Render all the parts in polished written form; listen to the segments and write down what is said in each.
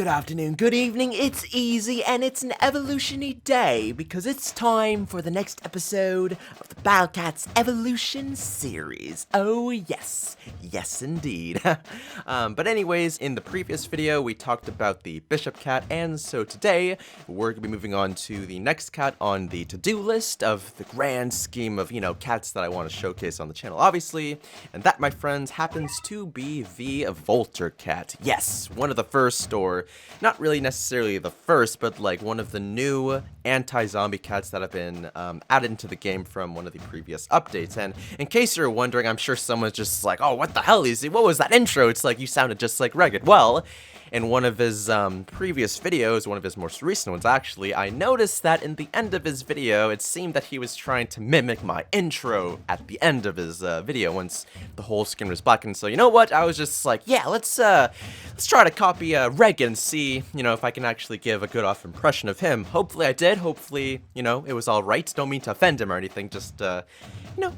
Good afternoon, good evening, it's easy, and it's an evolution-y day, because it's time for the next episode of the Battle Cats Evolution series. Oh yes, yes indeed. But anyways, in the previous video, we talked about the Bishop Cat, and so today, we're going to be moving on to the next cat on the to-do list of the grand scheme of, cats that I want to showcase on the channel, obviously, and that, my friends, happens to be the Polevaulter Cat. Yes, one of the first, or not really necessarily the first, but like one of the new anti-zombie cats that have been added into the game from one of the previous updates. And in case you're wondering, I'm sure someone's just like, oh, what the hell is it? What was that intro? It's like you sounded just like Reggae. Well, in one of his previous videos, one of his most recent ones actually, I noticed that in the end of his video, it seemed that he was trying to mimic my intro at the end of his video once the whole screen was black. And so, you know what? I was just like, yeah, let's try to copy Reggae and see, if I can actually give a good off impression of him. Hopefully I did. Hopefully, it was all right. Don't mean to offend him or anything. Just,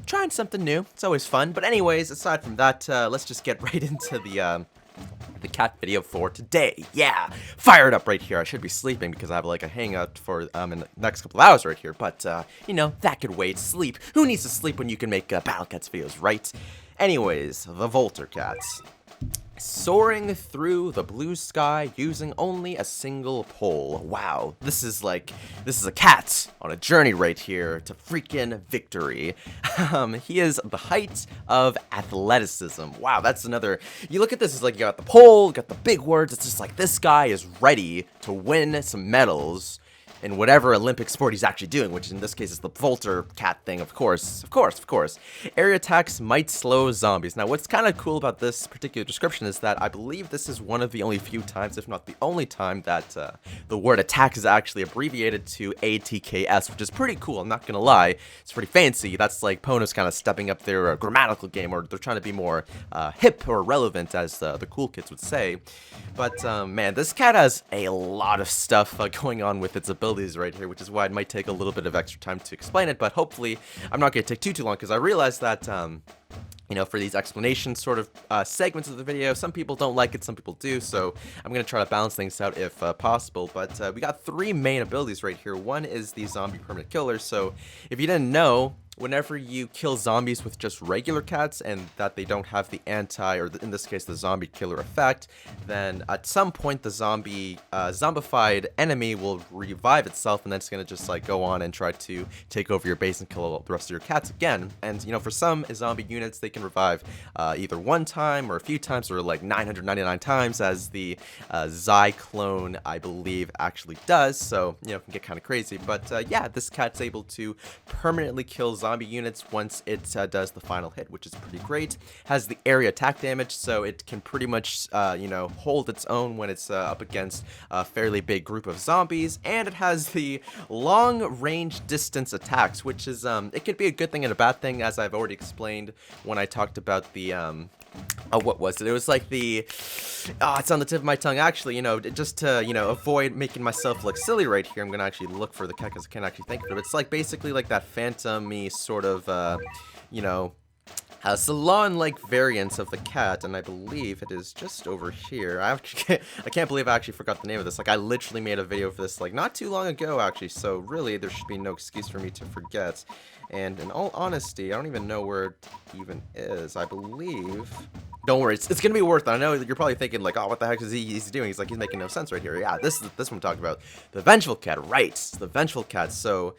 trying something new. It's always fun. But anyways, aside from that, let's just get right into the cat video for today. Yeah, fired up right here. I should be sleeping because I have like a hangout for in the next couple of hours right here, but that could wait. Sleep, who needs to sleep when you can make Battle Cats videos, right? Anyways, the Polevaulter Cats. Soaring through the blue sky using only a single pole. Wow, this is a cat on a journey right here to freaking victory. He is the height of athleticism. Wow, that's another, you look at this, it's like you got the pole, you got the big words, it's just like this guy is ready to win some medals in whatever Olympic sport he's actually doing, which in this case is the Polevaulter Cat thing, of course. Area attacks might slow zombies. Now, what's kind of cool about this particular description is that I believe this is one of the only few times, if not the only time, that the word attack is actually abbreviated to atks, which is pretty cool, I'm not gonna lie. It's pretty fancy. That's like Pono's kind of stepping up their grammatical game, or they're trying to be more hip or relevant, as the cool kids would say. But, man, this cat has a lot of stuff going on with its abilities right here, which is why it might take a little bit of extra time to explain it, but hopefully I'm not going to take too long, because I realize that for these explanation sort of segments of the video, some people don't like it, some people do, so I'm going to try to balance things out if possible. But we got three main abilities right here. One is the zombie permanent killer, so if you didn't know, whenever you kill zombies with just regular cats and that they don't have the in this case the zombie killer effect, then at some point the zombified enemy will revive itself, and then it's going to just like go on and try to take over your base and kill the rest of your cats again. And for some zombie units, they can revive either one time or a few times, or like 999 times, as the Zyclone, I believe, actually does. So it can get kind of crazy, but yeah, this cat's able to permanently kill zombie units once it does the final hit, which is pretty great. Has the area attack damage, so it can pretty much hold its own when it's up against a fairly big group of zombies. And it has the long range distance attacks, which is it could be a good thing and a bad thing, as I've already explained when I talked about the what was it? It was like it's on the tip of my tongue, actually, just to, avoid making myself look silly right here, I'm gonna actually look for the cat because I can't actually think of it. It's like basically like that phantom-y sort of, salon-like variants of the cat, and I believe it is just over here. I can't believe I actually forgot the name of this. Like, I literally made a video for this, like, not too long ago, actually, so really, there should be no excuse for me to forget. And in all honesty, I don't even know where it even is. I believe... Don't worry, it's gonna be worth it. I know that you're probably thinking, like, oh, what the heck is he's doing? He's making no sense right here. Yeah, this one I'm talking about. The Vengeful Cat, right. The Vengeful Cat, so...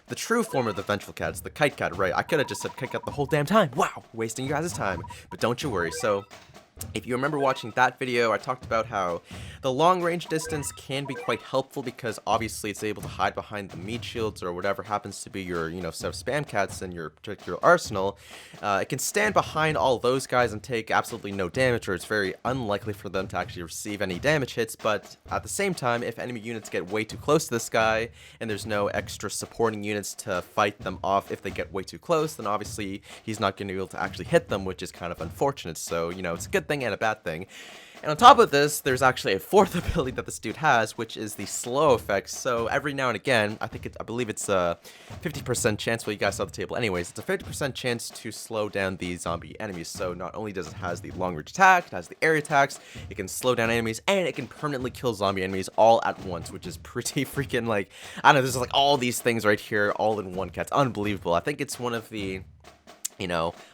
the true form of the Vengeful Cat is the Kite Cat, right? I could have just said Kite Cat the whole damn time. Wow, wasting you guys' time. But don't you worry. So, if you remember watching that video, I talked about how the long range distance can be quite helpful, because obviously it's able to hide behind the meat shields or whatever happens to be your, set of spam cats in your particular arsenal. It can stand behind all those guys and take absolutely no damage, or it's very unlikely for them to actually receive any damage hits. But at the same time, if enemy units get way too close to this guy and there's no extra supporting units to fight them off if they get way too close, then obviously he's not going to be able to actually hit them, which is kind of unfortunate. So, it's a good thing and a bad thing. And on top of this, there's actually a fourth ability that this dude has, which is the slow effect. So every now and again, I believe it's a 50% chance. Well, you guys saw the table. Anyways, it's a 50% chance to slow down the zombie enemies. So not only does it has the long range attack, it has the area attacks, it can slow down enemies, and it can permanently kill zombie enemies all at once, which is pretty freaking like, I don't know, there's like all these things right here, all in one cat. It's unbelievable. I think it's one of the,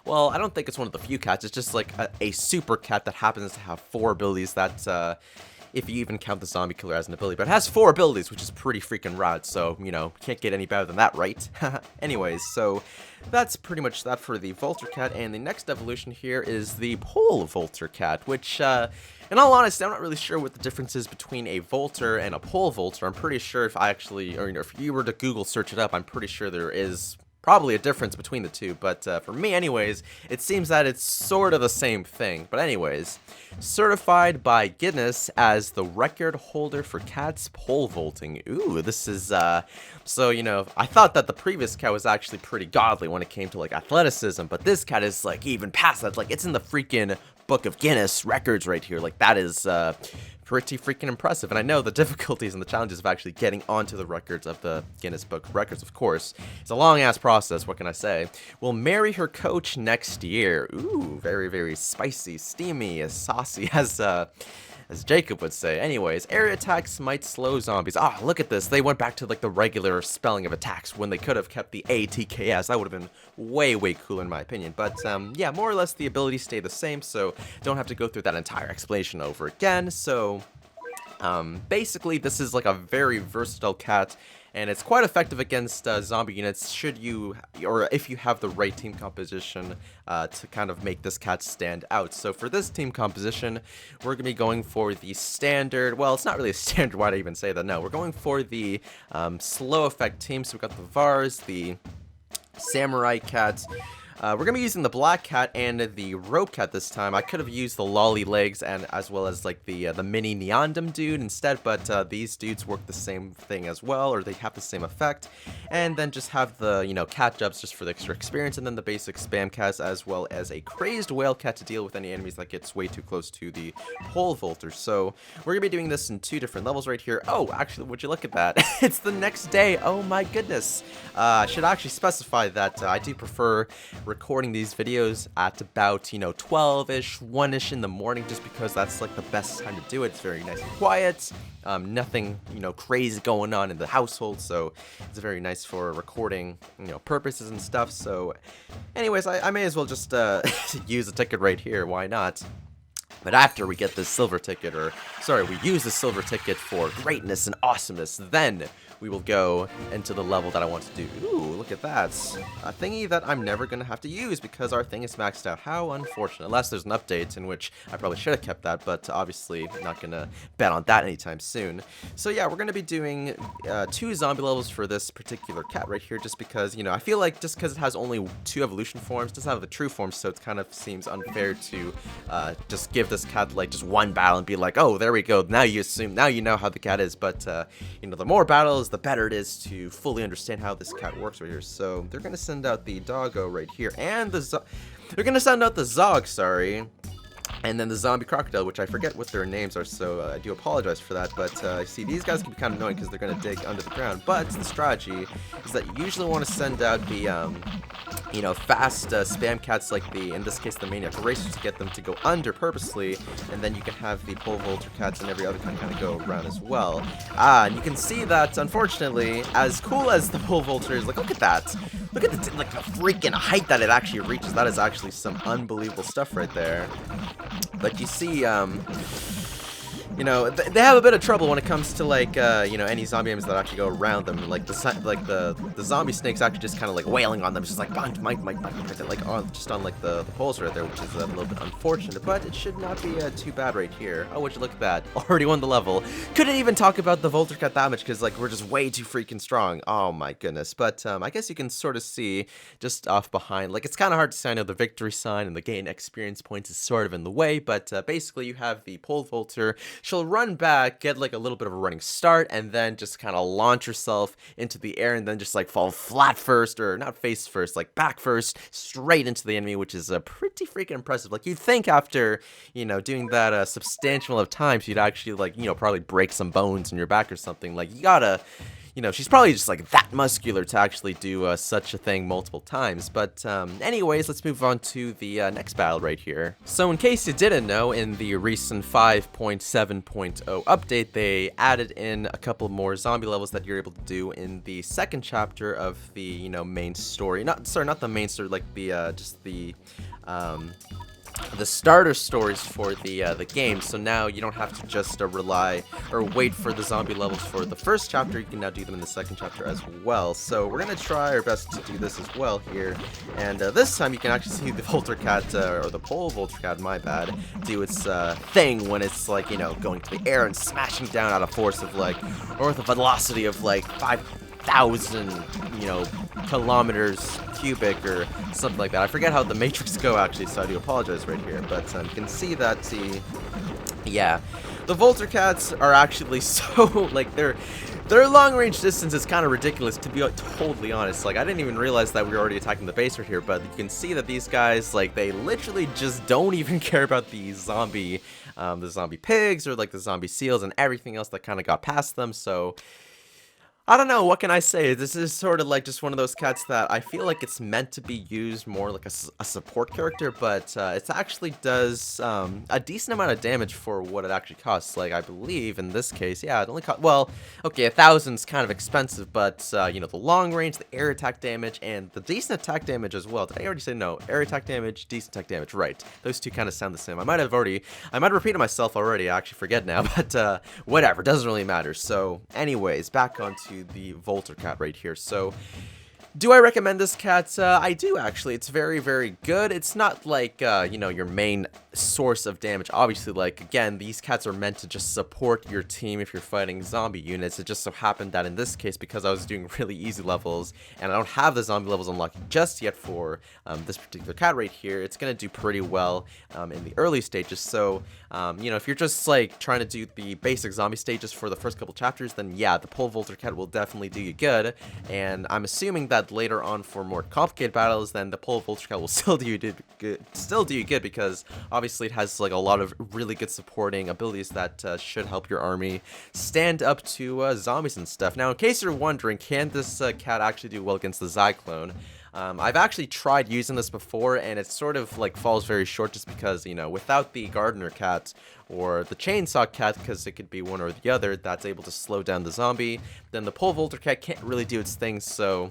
well, I don't think it's one of the few cats. It's just like a super cat that happens to have 4 abilities that, if you even count the zombie killer as an ability. But it has 4 abilities, which is pretty freaking rad. So, can't get any better than that, right? Anyways, so that's pretty much that for the Polevaulter Cat. And the next evolution here is the Polevaulter Cat, which, in all honesty, I'm not really sure what the difference is between a Volter and a Polevaulter. I'm pretty sure if I actually, or if you were to Google search it up, I'm pretty sure there is probably a difference between the two, but for me anyways, it seems that it's sort of the same thing. But anyways, certified by Guinness as the record holder for cats pole vaulting. Ooh, this is, so, I thought that the previous cat was actually pretty godly when it came to, like, athleticism, but this cat is, like, even past that. Like, it's in the freaking book of Guinness records right here. Like, that is, pretty freaking impressive. And I know the difficulties and the challenges of actually getting onto the records of the Guinness Book of Records, of course. It's a long-ass process, what can I say? Will marry her coach next year. Ooh, very, very spicy, steamy, as saucy as Jacob would say. Anyways, area attacks might slow zombies. Ah, look at this. They went back to, like, the regular spelling of attacks when they could have kept the ATKS. That would have been way, way cooler in my opinion. But, yeah, more or less the abilities stay the same, so don't have to go through that entire explanation over again. So, basically, this is, like, a very versatile cat, and it's quite effective against zombie units should you, or if you have the right team composition to kind of make this cat stand out. So for this team composition, we're going to be going for the standard, well, it's not really a standard, why did I even say that? No, we're going for the slow effect team. So we've got the Vars, the Samurai Cat. We're going to be using the Black Cat and the Rope Cat this time. I could have used the Lolly Legs and as well as like the mini Neondum dude instead, but these dudes work the same thing as well, or they have the same effect. And then just have the, cat jobs just for the extra experience, and then the basic spam cats as well as a Crazed Whale Cat to deal with any enemies that gets way too close to the Polevaulter. So we're going to be doing this in 2 different levels right here. Oh, actually, would you look at that? It's the next day. Oh my goodness. I should actually specify that I do prefer recording these videos at about 12ish 1ish in the morning, just because that's like the best time to do it. It's very nice and quiet, nothing crazy going on in the household, so it's very nice for recording purposes and stuff. So anyways, I may as well just use a ticket right here, why not? But after we get this silver ticket, or sorry, we use the silver ticket for greatness and awesomeness, then we will go into the level that I want to do. Ooh, look at that. A thingy that I'm never going to have to use because our thing is maxed out. How unfortunate. Unless there's an update in which I probably should have kept that, but obviously not going to bet on that anytime soon. So yeah, we're going to be doing 2 zombie levels for this particular cat right here, just because, I feel like just because it has only 2 evolution forms, it doesn't have the true form, so it kind of seems unfair to just give this cat like just 1 battle and be like, oh, there we go, now you know how the cat is. But the more battles, the better it is to fully understand how this cat works right here. So they're gonna send out the doggo right here, and they're gonna send out the Zog, sorry, and then the zombie crocodile, which I forget what their names are, so I do apologize for that. But see, these guys can be kind of annoying because they're gonna dig under the ground. But the strategy is that you usually want to send out the fast spam cats, like in this case, the Maniac Racers, to get them to go under purposely, and then you can have the Polevaulter Cats and every other kind of go around as well. And you can see that, unfortunately, as cool as the Polevaulter is, like, look at that. Look at the freaking height that it actually reaches. That is actually some unbelievable stuff right there. But you see, they have a bit of trouble when it comes to any zombie enemies that actually go around them. Like the zombie snakes actually just kind of like wailing on them, just like bonk, just on like the poles right there, which is a little bit unfortunate. But it should not be too bad right here. Oh, would you look at that? Already won the level. Couldn't even talk about the Polevaulter Cat damage because we're just way too freaking strong. Oh my goodness. But I guess you can sort of see just off behind. It's kind of hard to see. I know the victory sign and the gain experience points is sort of in the way, but basically you have the Polevaulter she'll run back, get like a little bit of a running start, and then just kind of launch herself into the air, and then just like fall flat first, or not face first, like back first, straight into the enemy, which is pretty freaking impressive. Like, you'd think after, doing that a substantial amount of times, you'd actually, like, probably break some bones in your back or something. Like, you gotta, she's probably just like that muscular to actually do such a thing multiple times. But anyways, let's move on to the next battle right here. So in case you didn't know, in the recent 5.7.0 update, they added in a couple more zombie levels that you're able to do in the second chapter of the main story. Not the main story, like the just the starter stories for the game. So now you don't have to just rely or wait for the zombie levels for the first chapter. You can now do them in the second chapter as well. So we're gonna try our best to do this as well here. And this time you can actually see the Polevaulter Cat, or the Polevaulter Cat, my bad, do its thing when it's like going to the air and smashing down at a force of like, or with a velocity of like 5,000 kilometers cubic or something like that. I forget how the matrix go actually, so I do apologize right here. But you can see that the Volter Cats are actually so like their long range distance is kind of ridiculous, to be totally honest. Like, I didn't even realize that we were already attacking the base right here, but you can see that these guys, like, they literally just don't even care about the zombie pigs or like the zombie seals and everything else that kind of got past them. So I don't know, what can I say? This is sort of like just one of those cats that I feel like it's meant to be used more like a support character, but it actually does a decent amount of damage for what it actually costs. Like, I believe in this case, yeah, it only cost, well, okay, 1,000's kind of expensive, but the long range, the air attack damage, and the decent attack damage as well. Did I already say no? Air attack damage, decent attack damage, right. Those two kind of sound the same. I might have repeated myself already, I actually forget now, but whatever, doesn't really matter. So anyways, back onto the Volter Cat right here. So do I recommend this cat? I do, actually. It's very, very good. It's not like, your main source of damage. Obviously, like, again, these cats are meant to just support your team if you're fighting zombie units. It just so happened that in this case, because I was doing really easy levels, and I don't have the zombie levels unlocked just yet for this particular cat right here, it's going to do pretty well in the early stages. So, if you're just, like, trying to do the basic zombie stages for the first couple chapters, then yeah, the Polevaulter Cat will definitely do you good. And I'm assuming that later on for more complicated battles, then the Polevaulter Cat will still do you good, because obviously it has like a lot of really good supporting abilities that should help your army stand up to zombies and stuff. Now, in case you're wondering, can this cat actually do well against the Zyklone? I've actually tried using this before, and it sort of like falls very short, just because, without the Gardener Cat or the Chainsaw Cat, because it could be one or the other, that's able to slow down the zombie, then the Polevaulter Cat can't really do its thing. So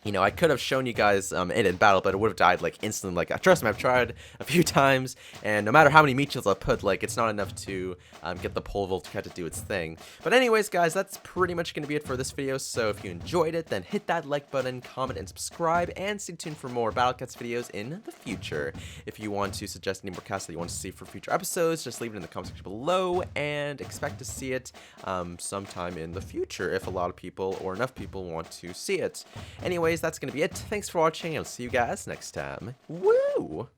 I could have shown you guys it in battle, but it would have died like instantly. Like, trust me, I've tried a few times, and no matter how many meat shields I put, like, it's not enough to get the Polevaulter Cat to do its thing. But anyways, guys, that's pretty much going to be it for this video. So if you enjoyed it, then hit that like button, comment, and subscribe, and stay tuned for more Battle Cats videos in the future. If you want to suggest any more casts that you want to see for future episodes, just leave it in the comment section below, and expect to see it sometime in the future if a lot of people or enough people want to see it. Anyways, that's going to be it. Thanks for watching, and I'll see you guys next time. Woo!